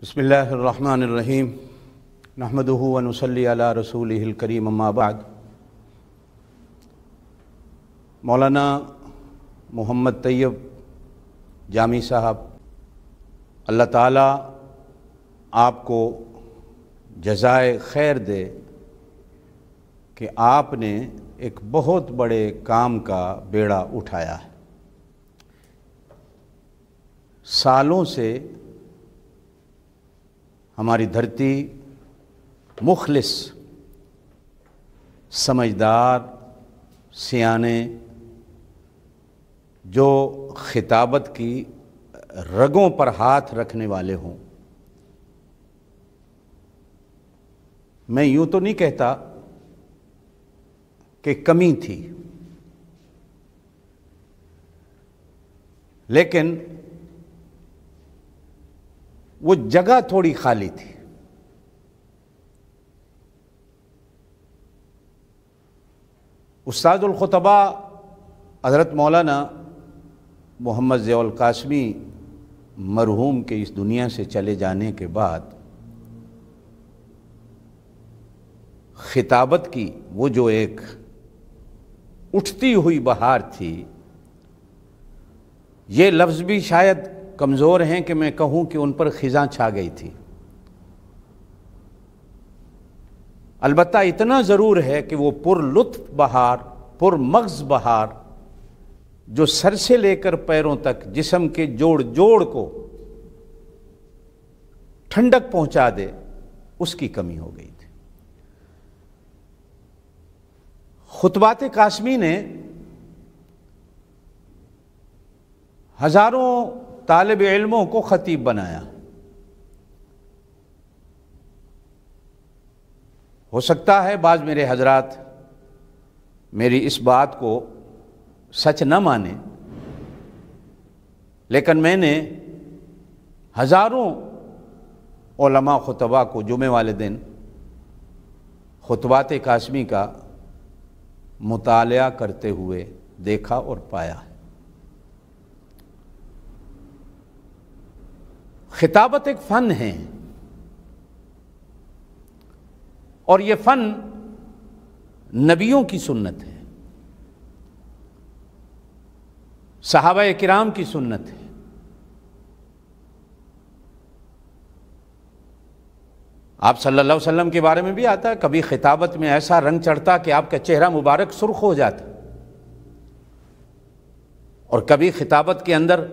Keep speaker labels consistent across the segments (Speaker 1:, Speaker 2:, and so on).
Speaker 1: بسم اللہ الرحمن الرحیم نحمدہ ونصلی علی رسولہ الکریم اما بعد۔ مولانا محمد طیب جامی صاحب، اللہ تعالیٰ آپ کو جزائے خیر دے کہ آپ نے ایک بہت بڑے کام کا بیڑا اٹھایا ہے۔ سالوں سے ہماری دھرتی مخلص، سمجھدار، سیانے جو خطابت کی رگوں پر ہاتھ رکھنے والے ہوں، میں یوں تو نہیں کہتا کہ کمی تھی، لیکن وہ جگہ تھوڑی خالی تھی۔ استاد الخطباء حضرت مولانا محمد ضیاء القاسمی مرحوم کے اس دنیا سے چلے جانے کے بعد خطابت کی وہ جو ایک اٹھتی ہوئی بہار تھی، یہ لفظ بھی شاید کمزور ہیں کہ میں کہوں کہ ان پر خزاں چھا گئی تھی۔ البتہ اتنا ضرور ہے کہ وہ پر لطف بہار، پر مغز بہار جو سر سے لے کر پیروں تک جسم کے جوڑ جوڑ کو ٹھنڈک پہنچا دے، اس کی کمی ہو گئی تھی۔ خطبات قاسمی نے ہزاروں طالب علموں کو خطیب بنایا۔ ہو سکتا ہے بعض میرے حضرات میری اس بات کو سچ نہ مانیں، لیکن میں نے ہزاروں علماء خطباء کو جمعے والے دن خطبات قاسمی کا مطالعہ کرتے ہوئے دیکھا اور پایا ہے۔ خطابت ایک فن ہے، اور یہ فن نبیوں کی سنت ہے، صحابہ کرام کی سنت ہے۔ آپ صلی اللہ علیہ وسلم کے بارے میں بھی آتا ہے، کبھی خطابت میں ایسا رنگ چڑھتا کہ آپ کا چہرہ مبارک سرخ ہو جاتا، اور کبھی خطابت کے اندر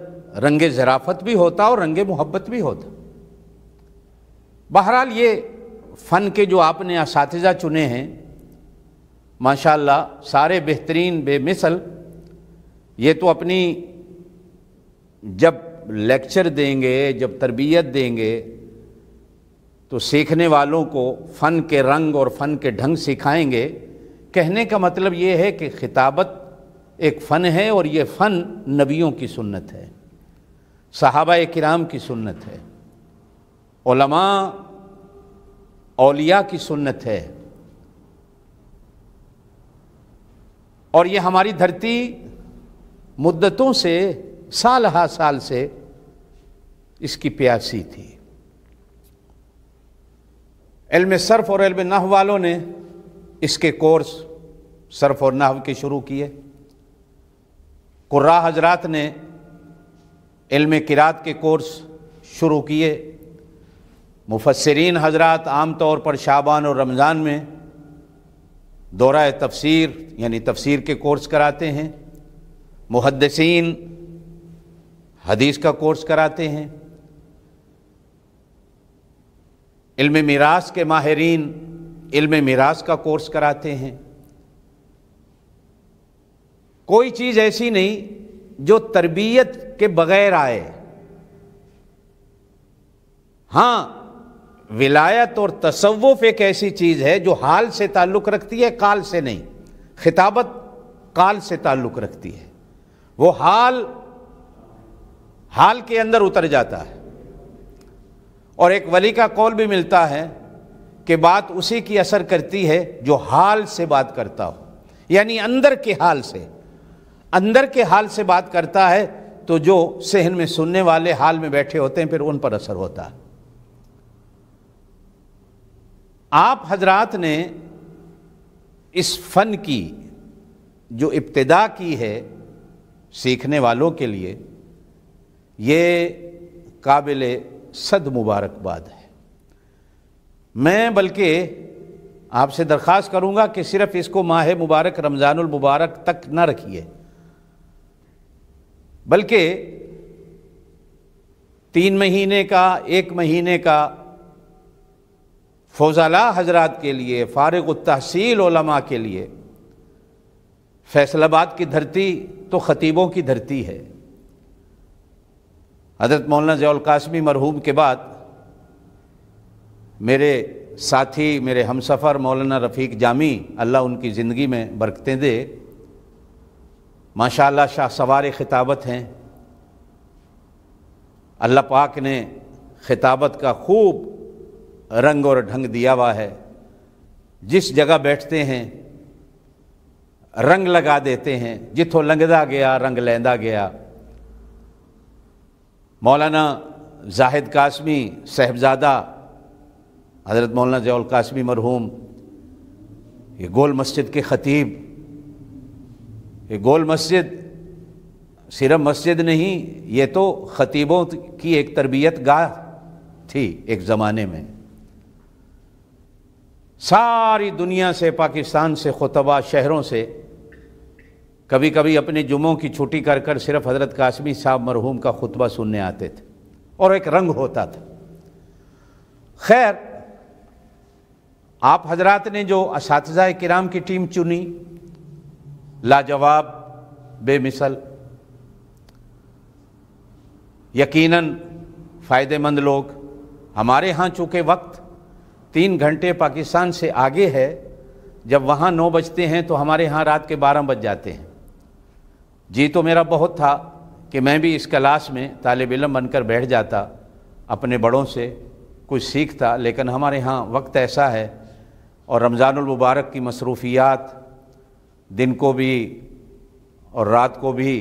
Speaker 1: رنگ ظرافت بھی ہوتا اور رنگ محبت بھی ہوتا۔ بہرحال یہ فن کے جو آپ نے اساتذہ چنے ہیں، ماشاءاللہ سارے بہترین بے مثل، یہ تو اپنی جب لیکچر دیں گے، جب تربیت دیں گے، تو سیکھنے والوں کو فن کے رنگ اور فن کے ڈھنگ سکھائیں گے۔ کہنے کا مطلب یہ ہے کہ خطابت ایک فن ہے، اور یہ فن نبیوں کی سنت ہے، صحابہ کرام کی سنت ہے، علماء اولیاء کی سنت ہے، اور یہ ہماری دھرتی مدتوں سے، سال ہا سال سے اس کی پیاسی تھی۔ علم صرف اور علم نحو والوں نے اس کے کورس صرف اور نحو کے شروع کیے، قراء حضرات نے علم قرات کے کورس شروع کیے، مفسرین حضرات عام طور پر شعبان اور رمضان میں دورہ تفسیر یعنی تفسیر کے کورس کراتے ہیں، محدثین حدیث کا کورس کراتے ہیں، علم میراث کے ماہرین علم میراث کا کورس کراتے ہیں۔ کوئی چیز ایسی نہیں جو تربیت کے بغیر آئے۔ ہاں، ولایت اور تصوف ایک ایسی چیز ہے جو حال سے تعلق رکھتی ہے، کال سے نہیں۔ خطابت کال سے تعلق رکھتی ہے، وہ حال کے اندر اتر جاتا ہے، اور ایک ولی کا قول بھی ملتا ہے کہ بات اسی کی اثر کرتی ہے جو حال سے بات کرتا ہو، یعنی اندر کے حال سے، اندر کے حال سے بات کرتا ہے تو جو صحن میں سننے والے حال میں بیٹھے ہوتے ہیں پھر ان پر اثر ہوتا ہے۔ آپ حضرات نے اس فن کی جو ابتدا کی ہے سیکھنے والوں کے لیے، یہ قابل صد مبارکباد ہے۔ میں بلکہ آپ سے درخواست کروں گا کہ صرف اس کو ماہ مبارک رمضان المبارک تک نہ رکھیے، بلکہ 3 مہینے کا، 1 مہینے کا فضلاء حضرات کے لیے، فارغ التحصیل علماء کے لیے۔ فیصل آباد کی دھرتی تو خطیبوں کی دھرتی ہے۔ حضرت مولانا ضیاء القاسمی مرحوم کے بعد میرے ساتھی، میرے ہمسفر مولانا رفیق جامی، اللہ ان کی زندگی میں برکتیں دے، ماشاءاللہ شاہ سوار خطابت ہیں۔ اللہ پاک نے خطابت کا خوب رنگ اور ڈھنگ دیا ہوا ہے، جس جگہ بیٹھتے ہیں رنگ لگا دیتے ہیں، جتھوں لنگدا گیا رنگ لیندا گیا۔ مولانا زاہد قاسمی صاحبزادہ حضرت مولانا ضیاء القاسمی مرحوم، یہ گول مسجد کے خطیب۔ یہ گول مسجد صرف مسجد نہیں، یہ تو خطیبوں کی ایک تربیت گاہ تھی ایک زمانے میں۔ ساری دنیا سے، پاکستان سے خطبہ، شہروں سے کبھی کبھی اپنے جمعوں کی چھٹی کر کر صرف حضرت قاسمی صاحب مرحوم کا خطبہ سننے آتے تھے، اور ایک رنگ ہوتا تھا۔ خیر، آپ حضرات نے جو اساتذہ کرام کی ٹیم چنی، لاجواب، بے مثل، یقیناً فائدہ مند لوگ۔ ہمارے ہاں چونکہ وقت 3 گھنٹے پاکستان سے آگے ہے، جب وہاں 9 بجتے ہیں تو ہمارے ہاں رات کے 12 بج جاتے ہیں۔ جی تو میرا بہت تھا کہ میں بھی اس کلاس میں طالب علم بن کر بیٹھ جاتا، اپنے بڑوں سے کچھ سیکھتا، لیکن ہمارے ہاں وقت ایسا ہے، اور رمضان المبارک کی مصروفیات دن کو بھی اور رات کو بھی،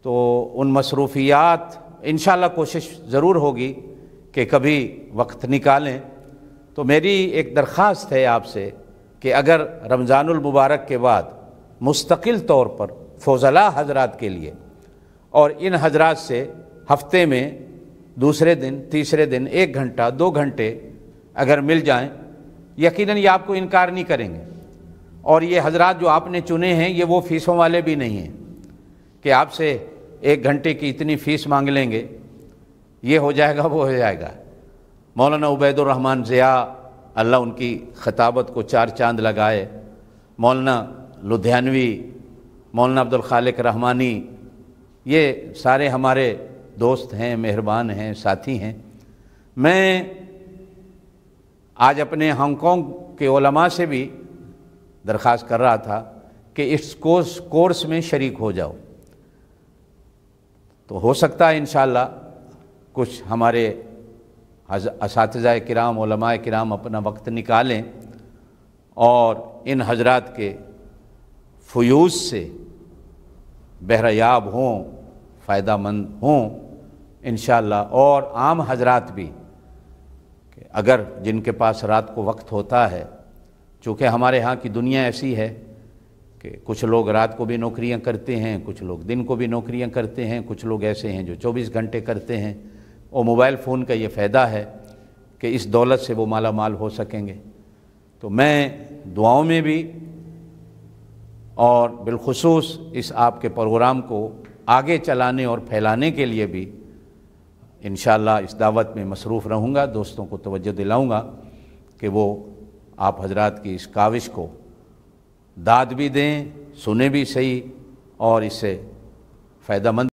Speaker 1: تو ان مصروفیات انشاءاللہ کوشش ضرور ہوگی کہ کبھی وقت نکالیں۔ تو میری ایک درخواست ہے آپ سے کہ اگر رمضان المبارک کے بعد مستقل طور پر فضلاء حضرات کے لیے، اور ان حضرات سے ہفتے میں دوسرے دن، تیسرے دن 1 گھنٹہ 2 گھنٹے اگر مل جائیں، یقیناً یہ آپ کو انکار نہیں کریں گے۔ اور یہ حضرات جو آپ نے چنے ہیں، یہ وہ فیسوں والے بھی نہیں ہیں کہ آپ سے 1 گھنٹے کی اتنی فیس مانگ لیں گے، یہ ہو جائے گا وہ ہو جائے گا۔ مولانا عبید الرحمن ضیاء، اللہ ان کی خطابت کو 4 چاند لگائے، مولانا لدھیانوی، مولانا عبدالخالق رحمانی، یہ سارے ہمارے دوست ہیں، مہربان ہیں، ساتھی ہیں۔ میں آج اپنے ہانگ کانگ کے علماء سے بھی درخواست کر رہا تھا کہ اس کورس میں شریک ہو جاؤ، تو ہو سکتا ہے انشاءاللہ کچھ ہمارے اساتذہ کرام، علماء کرام اپنا وقت نکالیں اور ان حضرات کے فیوض سے بہریاب ہوں، فائدہ مند ہوں انشاءاللہ۔ اور عام حضرات بھی کہ اگر جن کے پاس رات کو وقت ہوتا ہے، چونکہ ہمارے ہاں کی دنیا ایسی ہے کہ کچھ لوگ رات کو بھی نوکریاں کرتے ہیں، کچھ لوگ دن کو بھی نوکریاں کرتے ہیں، کچھ لوگ ایسے ہیں جو 24 گھنٹے کرتے ہیں، اور موبائل فون کا یہ فائدہ ہے کہ اس دولت سے وہ مالا مال ہو سکیں گے۔ تو میں دعاؤں میں بھی اور بالخصوص اس آپ کے پروگرام کو آگے چلانے اور پھیلانے کے لیے بھی انشاءاللہ اس دعوت میں مصروف رہوں گا، دوستوں کو توجہ دلاؤں گا کہ وہ آپ حضرات کی اس کاوش کو داد بھی دیں، سنیں بھی صحیح، اور اس سے فائدہ مند